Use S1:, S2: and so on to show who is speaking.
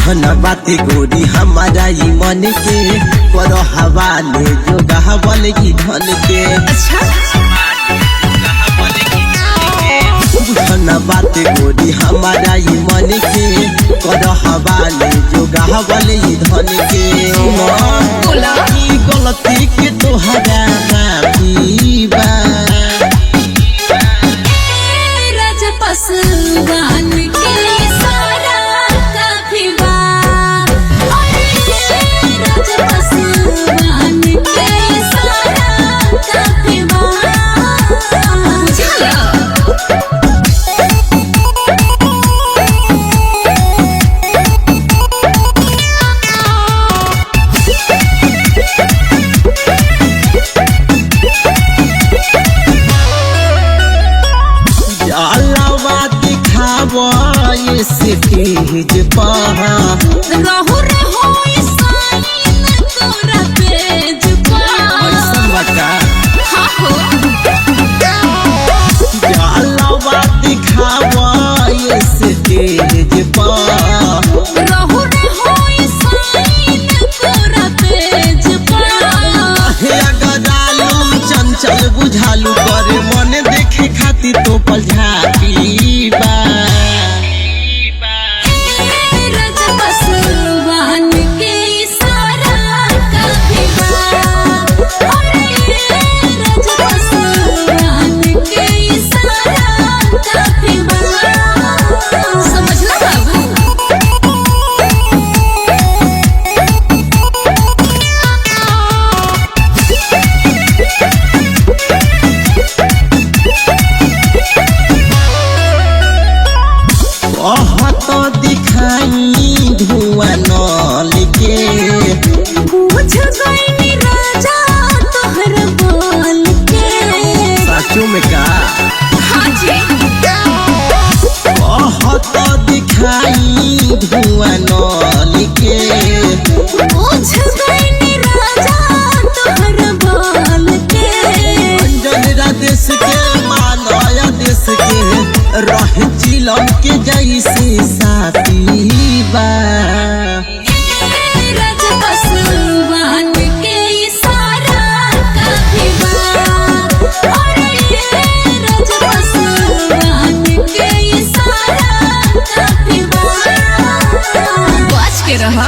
S1: बुझना बात गोरी हमारा ई मन के करो हवाले जो गहवल की धन के।
S2: अच्छा
S1: बुझना बात गोरी हमारा ई मन के करो हवाले जो गहवल की धन के।
S2: बोला
S1: की गलती के तोहरा माफी बा
S2: पसंद के सारा काफी बा पसंद के सारा काफी बा।
S1: ये स्टेज पहा
S2: रहु रे हो साइन तोरा पेज पा
S1: ऐसा बता
S2: हाँ हो
S1: जलवा दिखावा ये स्टेज पहा
S2: रहु रे हो साइन तोरा पेज पा।
S1: अगर आलू चंचल बुझालू करे मन देखे खातिर तो पल झापी बा तो दिखाई धुआं नल के
S2: बुझ गई राजा तोहर बोल के।
S1: साचू में का
S2: हाँ जी
S1: तो दिखाई धुआं नल के
S2: बुझ गई राजा तोहर बोल के।
S1: अंजन देश के मालया देश के रह चिलम के जैसे साथी बा
S2: बच के रहा।